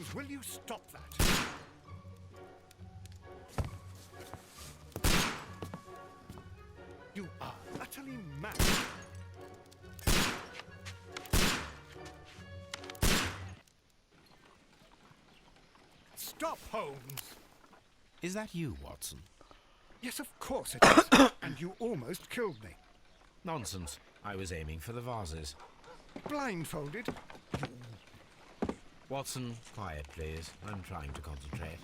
Holmes, will you stop that? You are utterly mad. Stop, Holmes! Is that you, Watson? Yes, of course it is. And you almost killed me. Nonsense. I was aiming for the vases. Blindfolded? Watson, quiet, please. I'm trying to concentrate.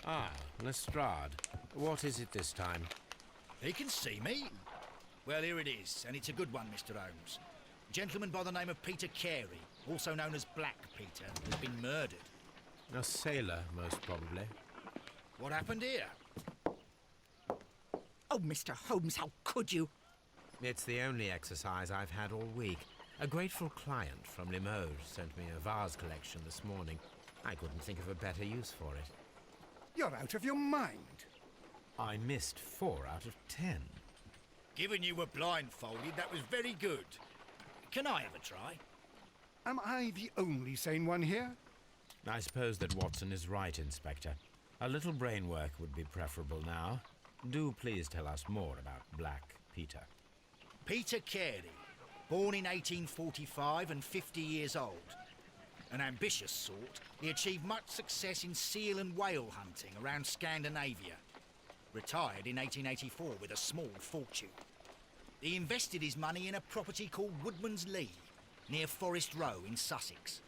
Ah, Lestrade. What is it this time? He can see me. Well, here it is, and it's a good one, Mr. Holmes. A gentleman by the name of Peter Carey, also known as Black Peter, has been murdered. A sailor, most probably. What happened here? Oh, Mr. Holmes, how could you? It's the only exercise I've had all week. A grateful client from Limoges sent me a vase collection this morning. I couldn't think of a better use for it. You're out of your mind. I missed 4 out of 10. Given you were blindfolded, that was very good. Can I have a try? Am I the only sane one here? I suppose that Watson is right, Inspector. A little brain work would be preferable now. Do please tell us more about Black Peter. Peter Carey, born in 1845 and 50 years old. An ambitious sort, he achieved much success in seal and whale hunting around Scandinavia. Retired in 1884 with a small fortune. He invested his money in a property called Woodman's Lee, near Forest Row in Sussex.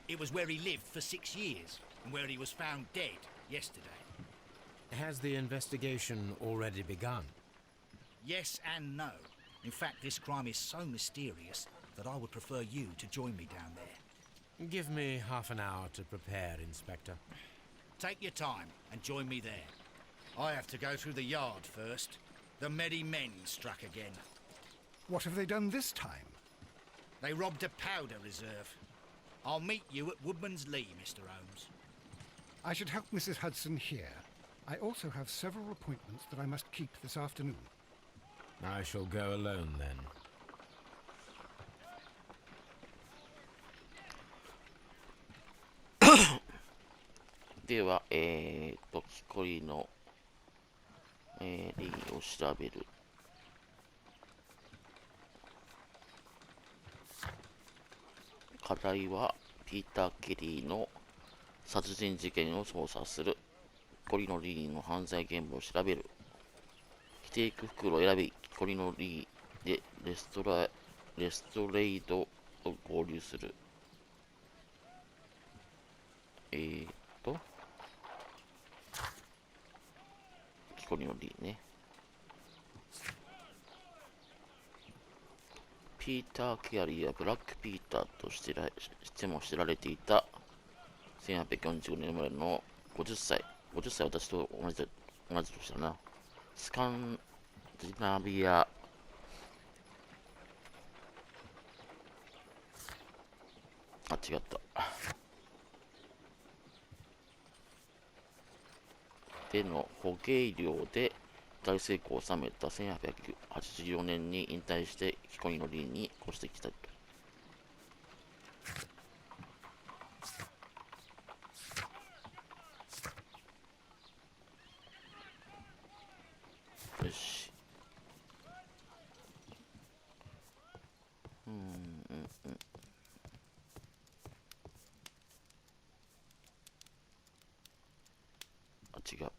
It was where he lived for 6 years, and where he was found dead yesterday. Has the investigation already begun? Yes and no. In fact, this crime is so mysterious that I would prefer you to join me down there. Give me half an hour to prepare, Inspector. Take your time and join me there. I have to go through the yard first. The merry men struck again. What have they done this time? They robbed a powder reserve. I'll meet you at Woodman's Lee, Mr. Holmes. I should help Mrs. Hudson here. I also have several appointments that I must keep this afternoon. I shall go alone then. では、木こりの、理を調べる。課題は、ピーター・ケリーの殺人事件を捜査する。木こりのリーの犯罪現場を調べる。着ていく袋を選び、木こりのリーでレストレイドを合流する。木こりのリーね。ピーター・ケアリーはブラック・ピーターとしても知られていた1845年生まれの50歳。50歳私と同じとしたな。スカンジナビア違ったでの捕鯨漁で大成功を収めた1884年に引退して木こりのリーに越してきたと。よし。違う。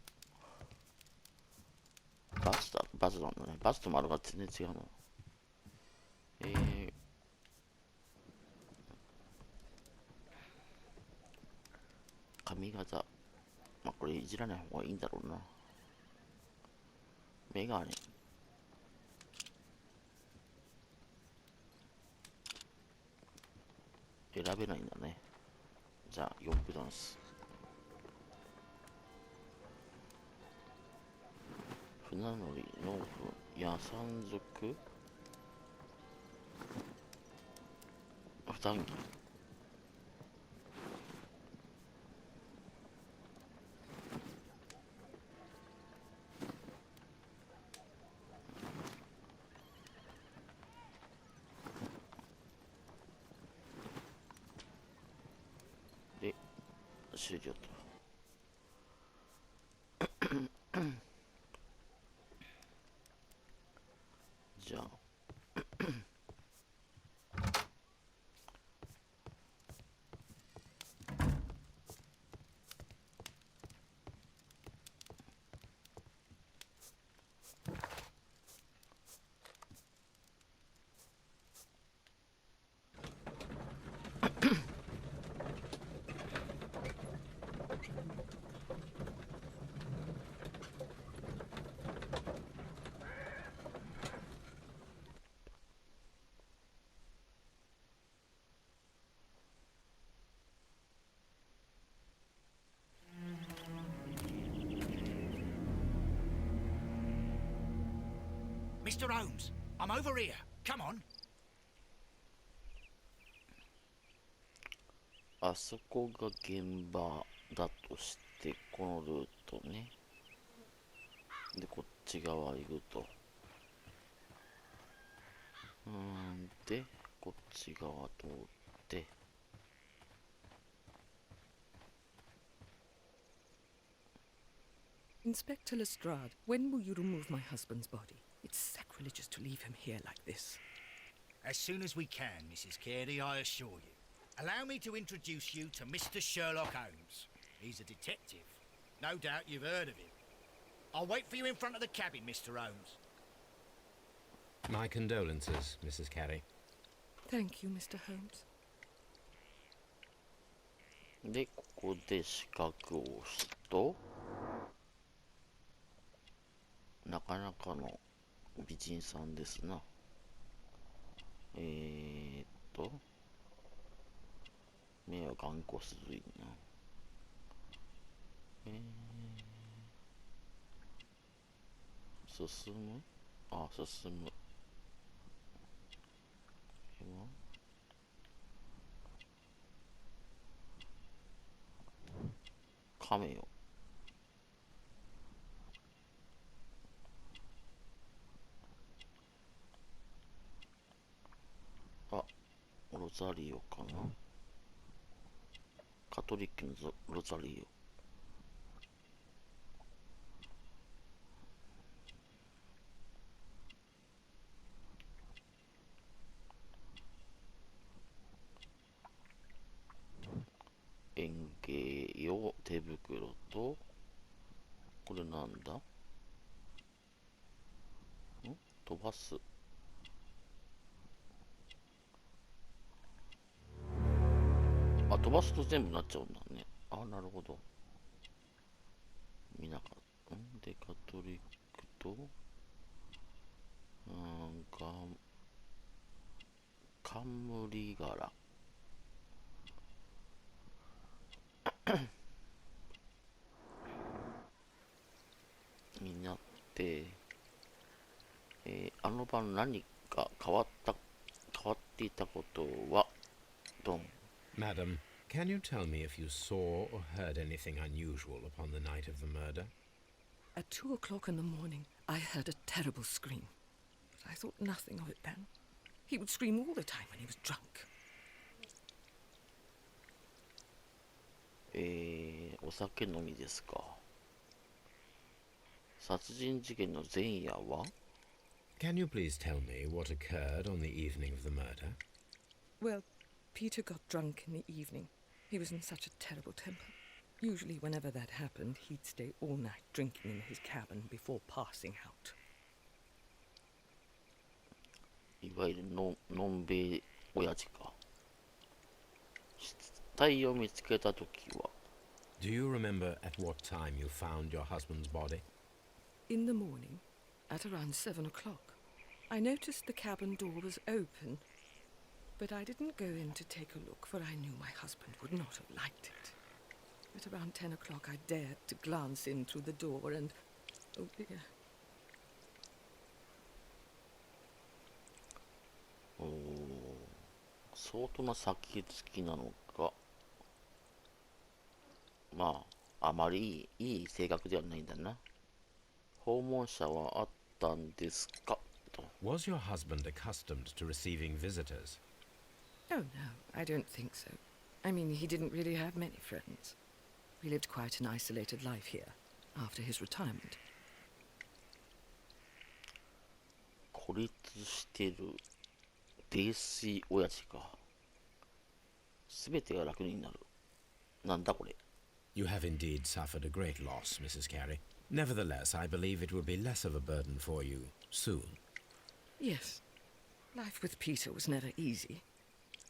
バスなんだね。バスと丸が全然違うの。髪型。まあ、これいじらない方がいいんだろうな。メガネ。選べないんだね。じゃあ、4分ダンス。船乗り、農夫、野山族、普段着。終了と。じゃあMr. Holmes, I'm over here. Come on. あそこが現場だとして、このルートね。で、こっち側行くと。で、こっち側通って。Inspector Lestrade, when will you remove my husband's body? It's sacrilegious to leave him here like this. As soon as we can, Mrs. Carey, I assure you. Allow me to introduce you to Mr. Sherlock Holmes. He's a detective. No doubt you've heard of him. I'll wait for you in front of the cabin, Mr. Holmes. My condolences, Mrs. Carey. Thank you, Mr. Holmes. で、ここで四角を押すと、なかなかの美人さんですな。目は頑固するいな。進む？あ、進む。亀よ。あ、ロザリオかな。カトリックのロザリオ。園芸用手袋と、これなんだ？飛ばす。あ、飛ばすと全部なっちゃうんだね。あ、なるほど。見なかった。で、カトリックと、冠柄。になって、あの晩何か変わっていたことは、ドン。Madam, can you tell me if you saw or heard anything unusual upon the night of the murder? At 2 o'clock in the morning, I heard a terrible scream. But I thought nothing of it then. He would scream all the time when he was drunk. お酒飲みですか。殺人事件の前夜は？ Can you please tell me what occurred on the evening of the murder? Well, Peter got drunk in the evening. He was in such a terrible temper. Usually, whenever that happened, he'd stay all night drinking in his cabin before passing out. いわゆるのんべい親父か。死体を見つけたときは？ Do you remember at what time you found your husband's body? In the morning, at around 7 o'clock, I noticed the cabin door was open. But I didn't go in to take a look, for I knew my husband would not have liked it. At around 10 o'clock, I dared to glance in through the door and... Oh, dear. 相当な先付きなのか。まあ、あまりいい性格ではないんだな。訪問者はあったんですかと。Was your husband accustomed to receiving visitors? Oh, no, I don't think so. I mean, he didn't really have many friends. We lived quite an isolated life here after his retirement. 孤立してる泥酔親父か。すべてが楽になる。なんだこれ。You have indeed suffered a great loss, Mrs. Carey. Nevertheless, I believe it will be less of a burden for you soon. Yes, life with Peter was never easy,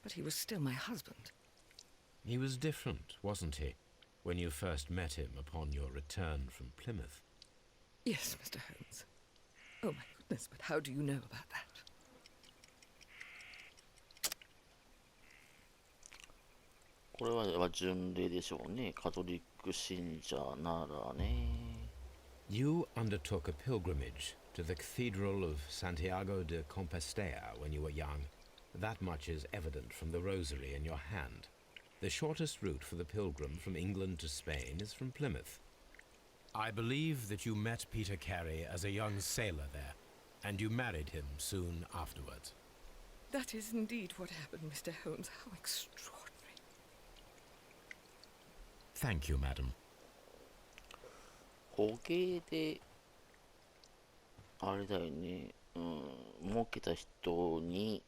but he was still my husband. He was different, wasn't he, when you first met him upon your return from Plymouth? Yes, Mr. Holmes. Oh, my goodness, but how do you know about that? これは巡礼でしょうね。カトリック信者ならね。You undertook a pilgrimage to the Cathedral of Santiago de Compostela when you were young. That much is evident from the rosary in your hand. The shortest route for the pilgrim from England to Spain is from Plymouth. I believe that you met Peter Carey as a young sailor there, and you married him soon afterwards. That is indeed what happened, Mr. Holmes. How extraordinary. Thank you, madam. 捕鯨で、あれだよね、儲けた人に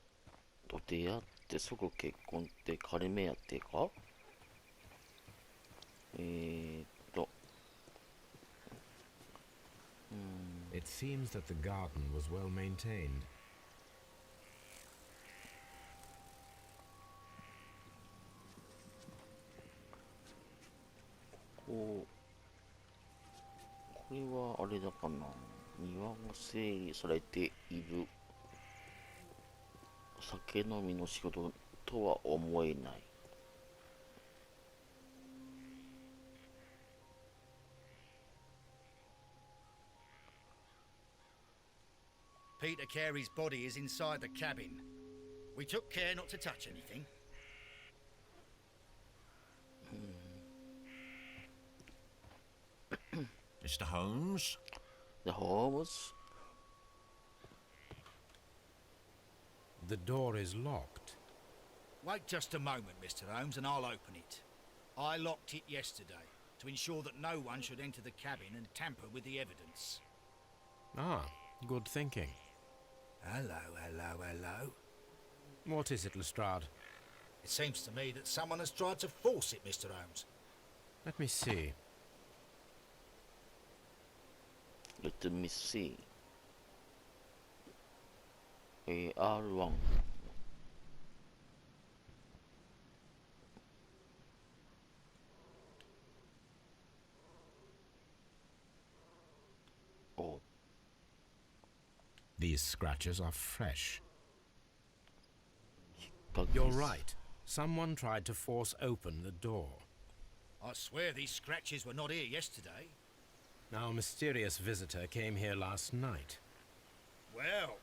と出会って即結婚って仮目当てか。It seems that the garden was well maintained. これはあれだかな。庭が整理されている。酒飲みの仕事とは思えない。Peter Carey's body is inside the cabin. We took care not to touch anything. Mr. Holmes? The Holmes? The door is locked. Wait just a moment, Mr. Holmes, and I'll open it. I locked it yesterday to ensure that no one should enter the cabin and tamper with the evidence. Ah, good thinking. Hello. What is it, Lestrade? It seems to me that someone has tried to force it, Mr. Holmes. Let me see. Let me see. R1. Oh. These scratches are fresh. You're right. Someone tried to force open the door. I swear these scratches were not here yesterday. Our mysterious visitor came here last night. Well,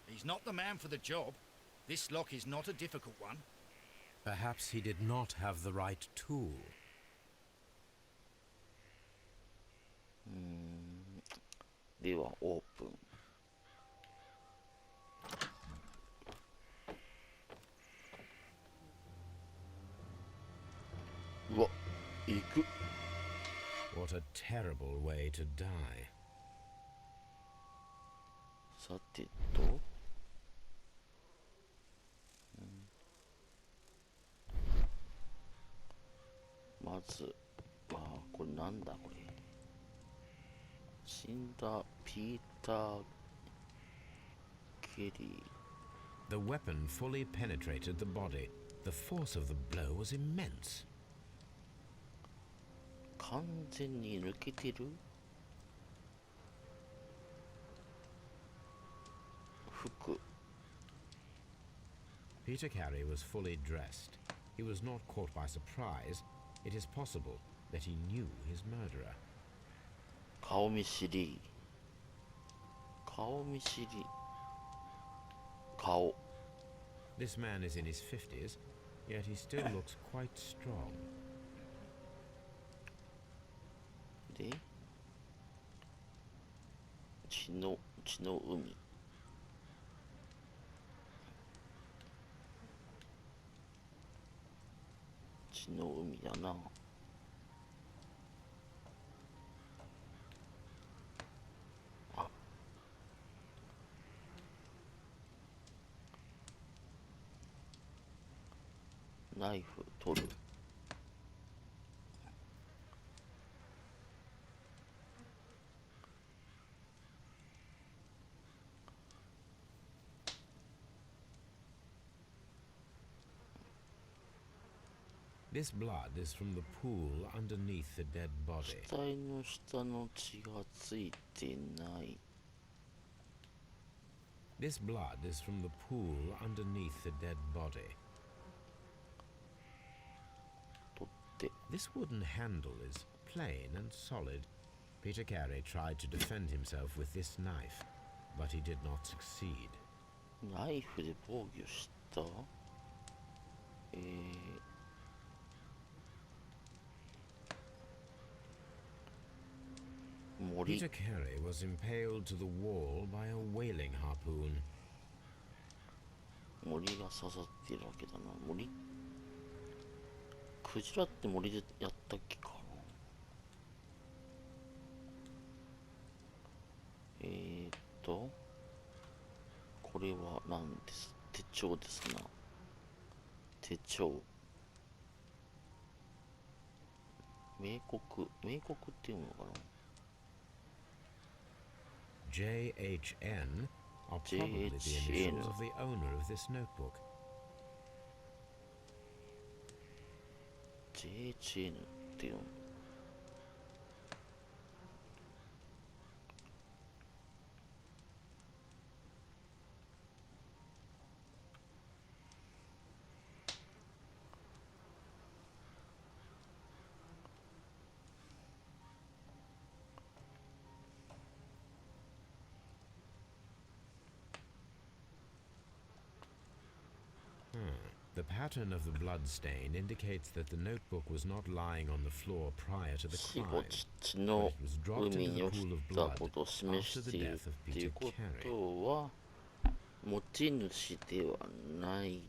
he's not the man for the job. This lock is not a difficult one. Perhaps he did not have the right tool. ではオープン。うわ、行く。What a terrible way to die. さてと、まずはこれなんだこれ。死んだピーター・ケリー。 The weapon fully penetrated the body. The force of the blow was immense. 完全に抜けてる。服。 Peter Carey was fully dressed. He was not caught by surprise. It is possible that he knew his murderer. 顔見知り。顔見知り。顔。 This man is in his 50s, yet he still looks quite strong. で、血の海。血の海だな。ナイフ取る。This blood is from the pool underneath the dead body. 死体の下の血がついてない。This blood is from the pool underneath the dead body. 取って。 This wooden handle is plain and solid. Peter Carey tried to defend himself with this knife, but he did not succeed. ナイフで防御した。森。 Peter Carey was impaled to the wall by a whaling harpoon. 森が刺さっているわけだな。森。クジラって森でやったっけかな。これは何です。手帳ですな。手帳。名国っていうのかな。JHN are probably the initials of the owner of this notebook. JHN っていうの。The pattern of the blood stain indicates that the notebook was not lying on the floor prior to the 死 crime, 後血の but it was dropped 海 into に the 落ち pool of た blood ことを示 after し the ている death of ってい Peter うこ Carey. とは持ち主ではない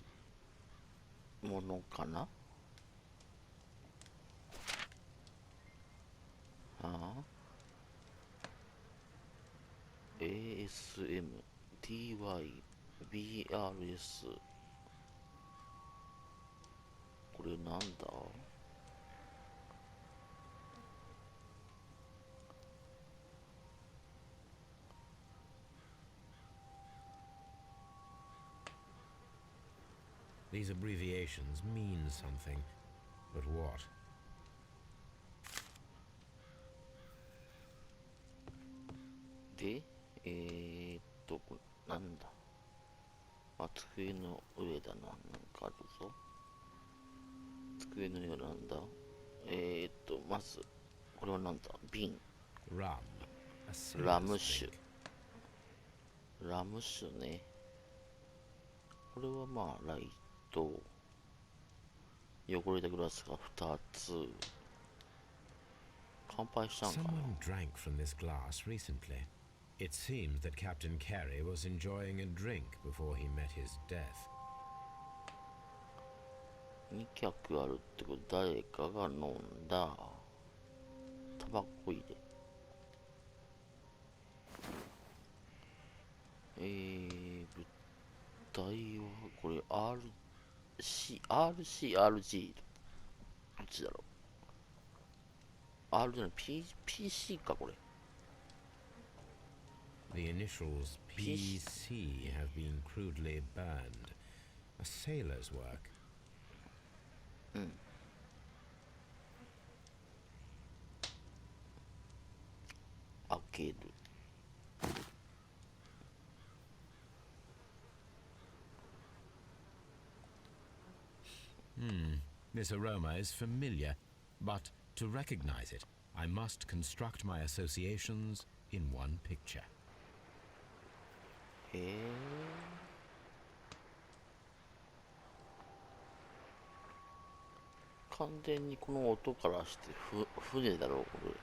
ものかな。ASM TY BRS これなんだ。These abbreviations mean something, but what? で、これなんだ。机の上だな。なんかあるぞ。机の上なんだ。まず、これはなんだ。瓶。Rum. A ラ sailor's ム酒。 drink. ラム酒ね。これはまあ、ライト。汚れたグラスが2つ。乾杯したんかな。 Someone drank from this glass recently. It seems that Captain Carey was enjoying a drink before he met his death. 2脚あるってこと、誰かが飲んだ。タバコ入れ。物体は、これ RCRG。どっちだろう。R じゃない、PC か、これ。The initials PC have been crudely burned. A sailor's work. 開ける。This aroma is familiar, but to recognize it, I must construct my associations in one picture. 完全にこの音からして船だろう、これ。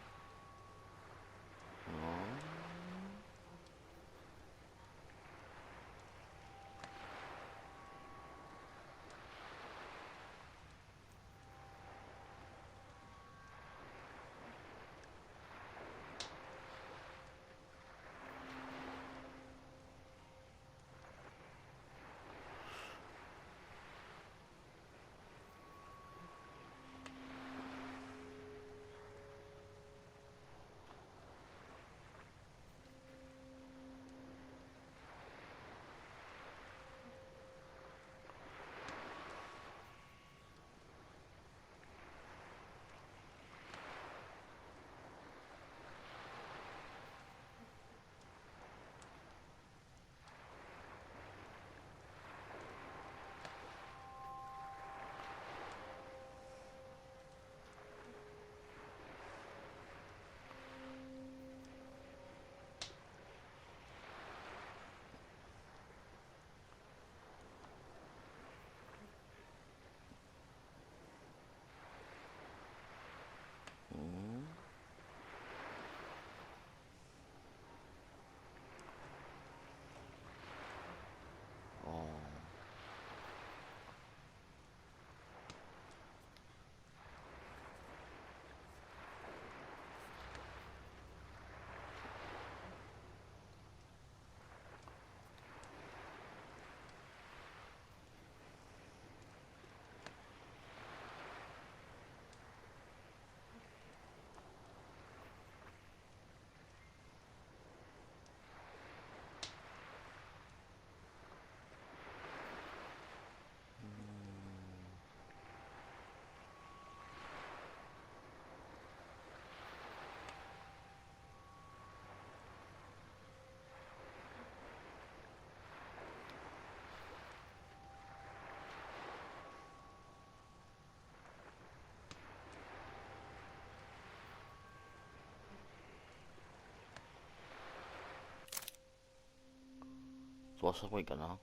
飛ばした方がいいかな。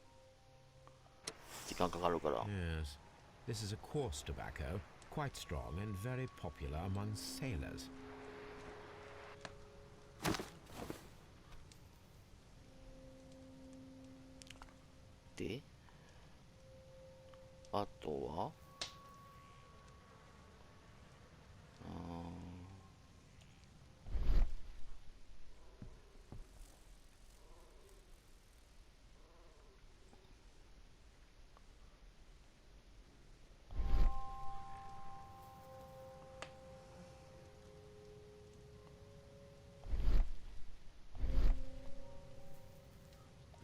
時間かかるから。 Yes. This is a coarse tobacco, quite strong and very popular among sailors. で、あとは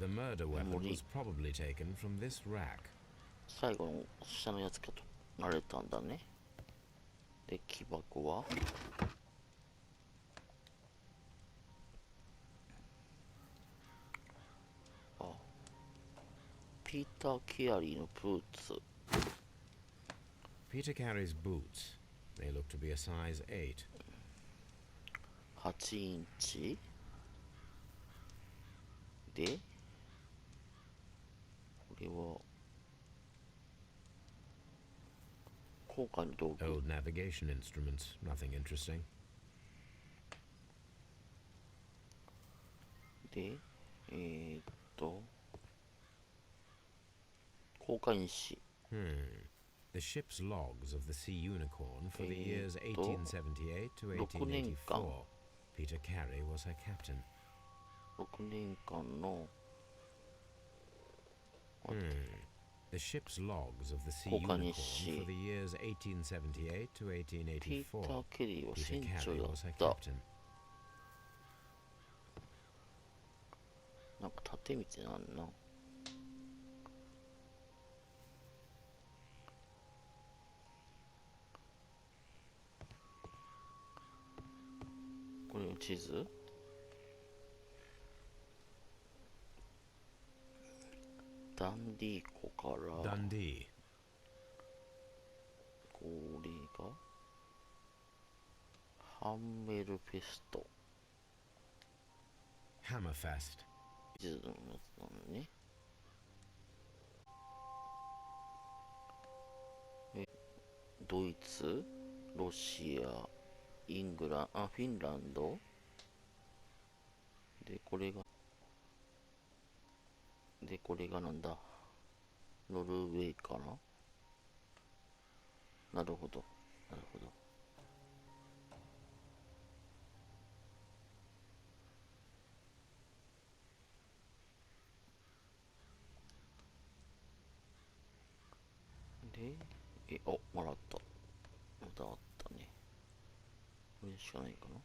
The murder weapon Memory. was probably taken from this rack. 最後の下のやつかと慣れたんだね。で、木箱はピーター・ケアリーのブーツ。 Peter Carey's boots. They look to be a size 8. 8インチで、これは航海の道具。 Old navigation instruments, nothing interesting. で、航海士。 The ship's logs of the Sea Unicorn for the years 1878 to 6年間。 1884. Peter Carey was her captain. 6年間の The ship's logs of the Sea 航海 Unicorn 士。 for the years 1878 to ピーター・ 1884. ケリーは Peter 船 Carey 長だ was her った。 captain. なんか盾みたいなのあんな。これの地図。ダンディー湖から Dundee. これがハンメルフェスト Hammerfest. 地図のやつなのね。ドイツ、ロシア、イングランド、フィンランドで、これがなんだ、ノルウェーかな。なるほど、なるほど。で、もらった。またあったね。これしかないかな。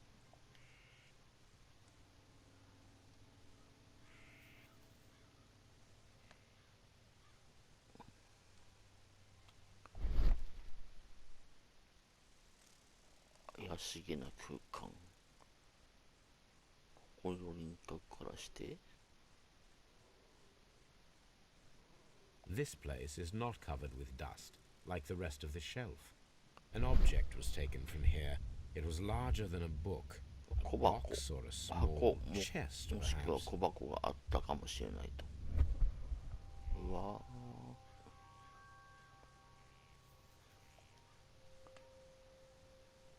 怪しげな空間。ここの輪郭からして。 This place is not covered with dust, like the rest of the shelf. An object was taken from here. It was larger than a book, a 小箱 box or a 箱 small も chest, もしくは perhaps. 小箱があったかもしれないと。うわ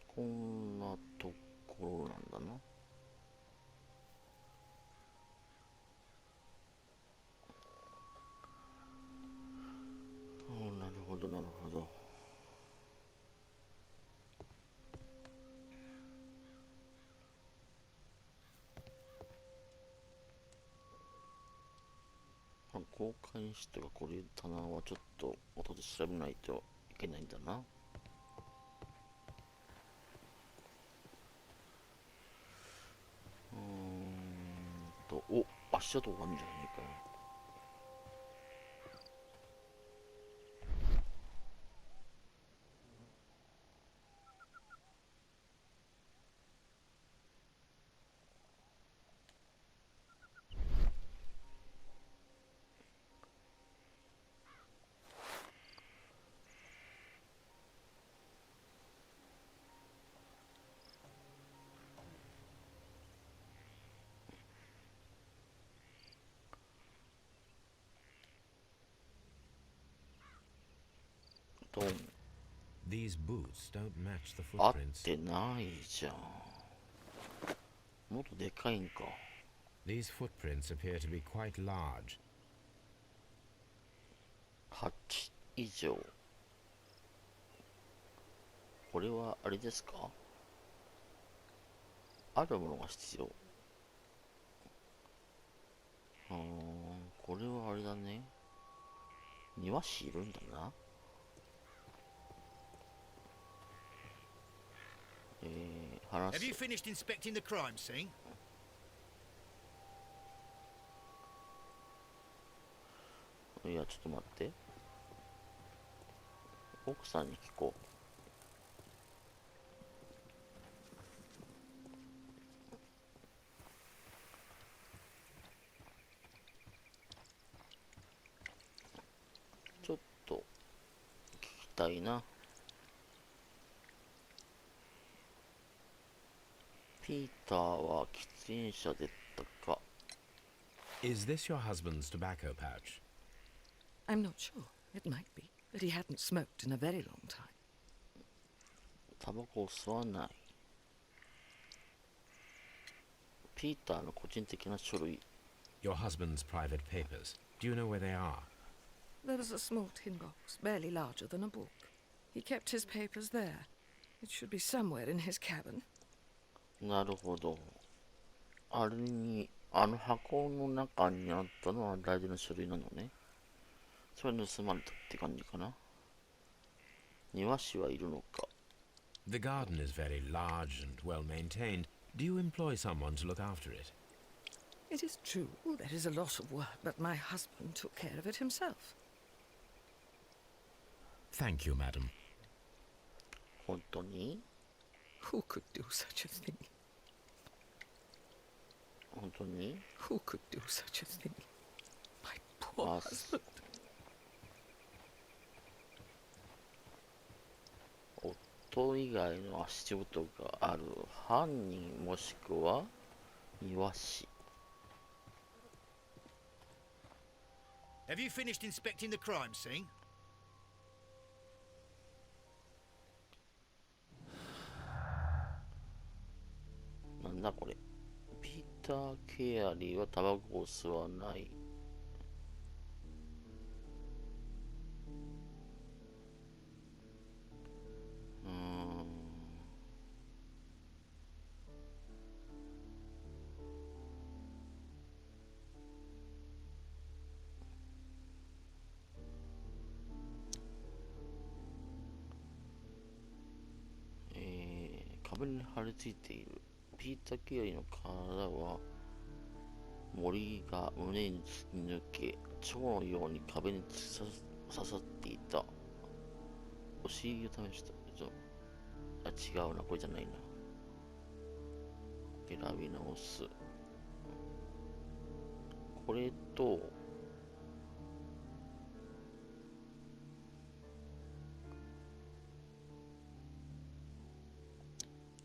こんなところなんだな。なるほどなるほど。交換室がこれ棚はちょっと後で調べないといけないんだな。足跡があるんじゃないかよ。トン。 These boots don't match the 合っ footprints. てないじゃん。もっとでかいんか。 These footprints appear to be quite large. 8以上。これはあれですか？あるものが必要。これはあれだね。庭師いるんだな。話 Have you す。 finished inspecting the crime scene? いや、ちょっと待って。奥さんに聞こう。ちょっと聞きたいな。ピーターは喫煙者でったか。 Is this your husband's tobacco pouch? I'm not sure. It might be, but he hadn't smoked in a very long time. タバコを吸わない。ピーターの個人的な書類。 Your husband's private papers. Do you know where they are? There was a small tin box, barely larger than a book. He kept his papers there. It should be somewhere in his cabin. なるほど。あれに、あの箱の中にあったのは大事な書類なのね。それは盗まれたって感じかな。庭師はいるのか。 The garden is very large and well maintained. Do you employ someone to look after it? It is true, there is a lot of work, but my husband took care of it himself. Thank you, madam. 本当に？ Who could do such a thing? 本当に？ Who could do such a thing? My poor あ、 husband. 夫以外の足音がある犯人もしくは庭師。 Have you finished inspecting the crime scene? なんだこれ。ピーター・ケアリーはタバコを吸わない。壁に張り付いている。ピーター・ケアリーの体は森が胸に突き抜け、蝶のように壁に刺さっていた。お尻を試した。違うな、これじゃないな。選び直す。これと、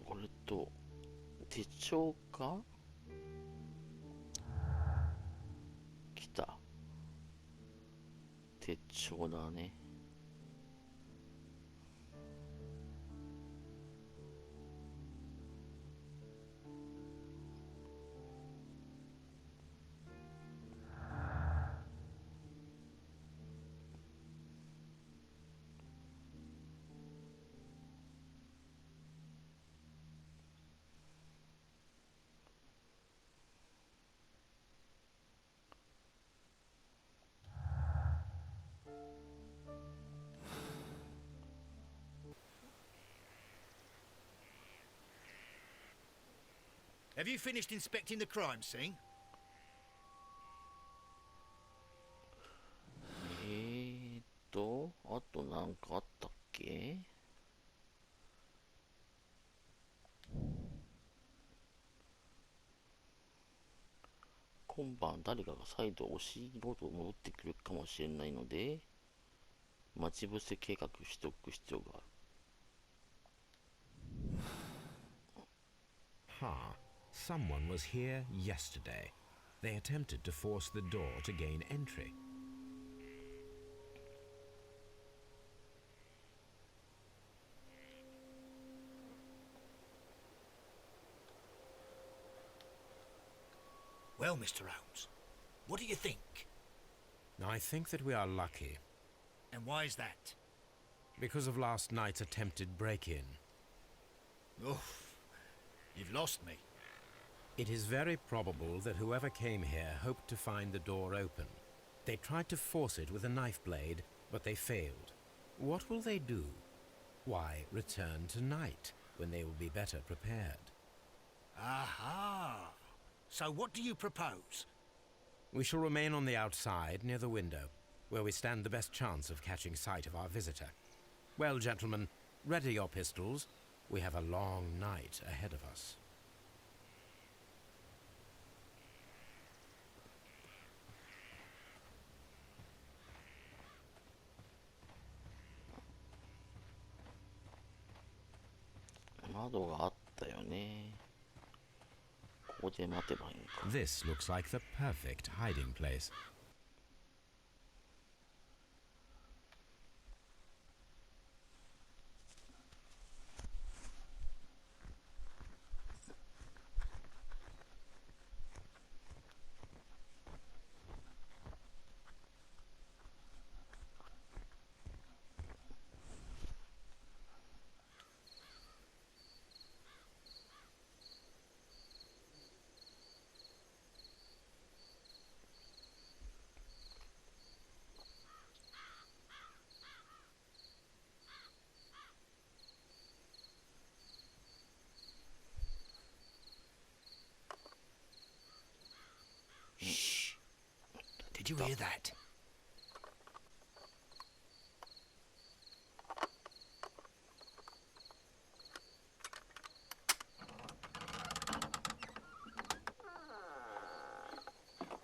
これと、手帳か？来た。手帳だね。Have you finished inspecting the crime scene? あとなんかあったっけ？今晩誰かが再度お尻ごと戻ってくるかもしれないので、待ち伏せ計画しておく必要がある。Ha! Someone was here yesterday. They attempted to force the door to gain entry. Well, Mr. Holmes, what do you think? I think that we are lucky And why is that? because of last night's attempted break-in. Oof, you've lost me. It is very probable that whoever came here hoped to find the door open. They tried to force it with a knife blade, but they failed. What will they do? Why, return tonight, when they will be better prepared. Aha! So what do you propose? We shall remain on the outside, near the window, where we stand the best chance of catching sight of our visitor. Well, gentlemen, ready your pistols. We have a long night ahead of us.窓があったよね。ここで待てばいいんか。 This looks like the perfect hiding place. Shh. Did you hear that?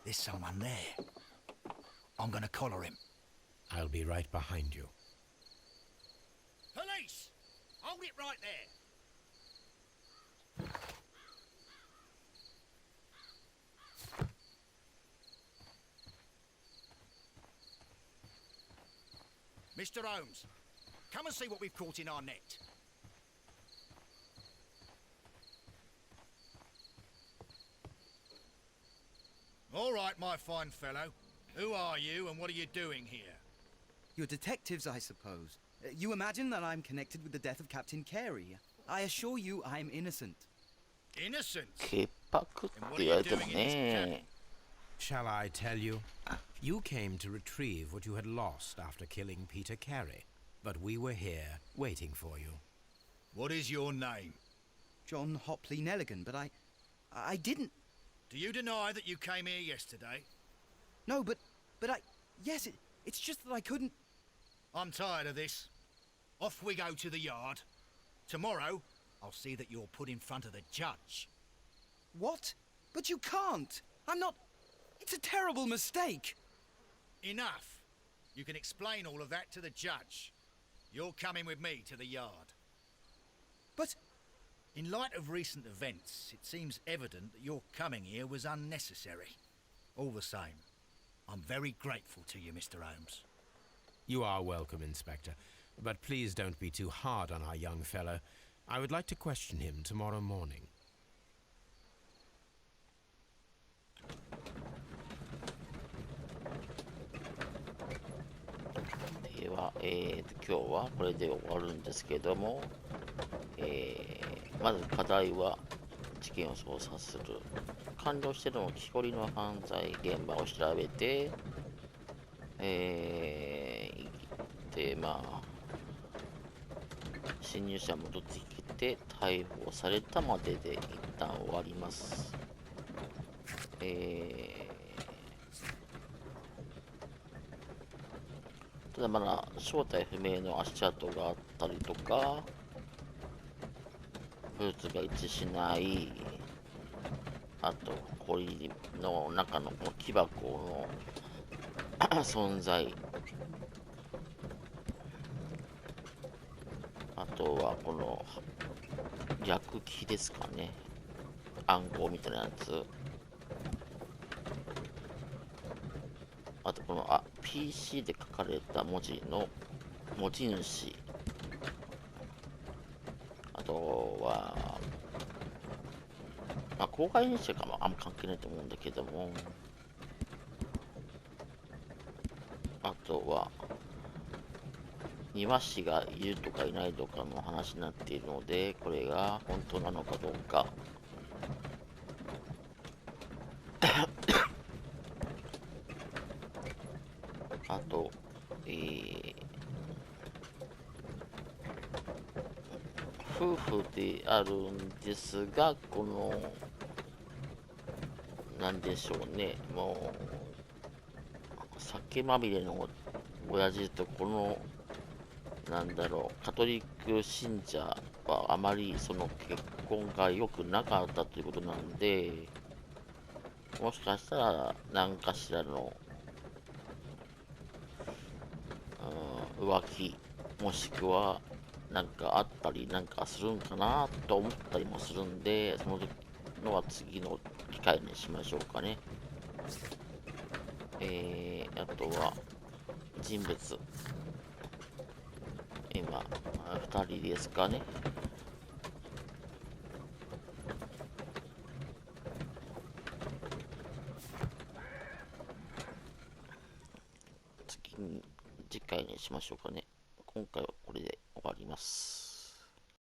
There's someone there. I'm gonna collar him. I'll be right behind you. Police! Hold it right there. Mr. Holmes, come and see what we've caught in our net. All right, my fine fellow. Who are you and what are you doing here? You're detectives, I suppose. You imagine that I'm connected with the death of Captain Carey. I assure you I'm innocent. Innocent? 潔白って言われてもね。 Shall I tell you? You came to retrieve what you had lost after killing Peter Carey, but we were here waiting for you. What is your name? John Hopley Nelligan, but I didn't... Do you deny that you came here yesterday? No, but yes, it's just that I couldn't... I'm tired of this. Off we go to the yard. Tomorrow, I'll see that you're put in front of the judge. What? But you can't! I'm not... It's a terrible mistake! Enough. You can explain all of that to the judge. You're coming with me to the yard. But... In light of recent events, it seems evident that your coming here was unnecessary. All the same, I'm very grateful to you, Mr. Holmes. You are welcome, Inspector, but please don't be too hard on our young fellow. I would like to question him tomorrow morning. では、今日はこれで終わるんですけども、まず課題は事件を捜査する。完了しての木こりの犯罪現場を調べて、で、まあ、侵入者戻ってきて逮捕されたまでで一旦終わります。ただまだ正体不明の足跡があったりとか、ブーツが一致しない、あと氷の中のこの木箱の存在、あとはこの逆木ですかね、暗号みたいなやつ、あとこのPC で書かれた文字の文字主、あとは、まあ、公害にしかあんま関係ないと思うんだけども、あとは庭師がいるとかいないとかの話になっているので、これが本当なのかどうか。あと、夫婦であるんですが、このなんでしょうね、もう酒まみれの親父とこのなんだろう、カトリック信者はあまりその結婚が良くなかったということなんで、もしかしたら何かしらの、浮気もしくはなんかあったりなんかするんかなと思ったりもするんで、そののは次の機会にしましょうかね。あとは人物、今2人ですかね。次回にしましょうかね。今回はこれで終わります。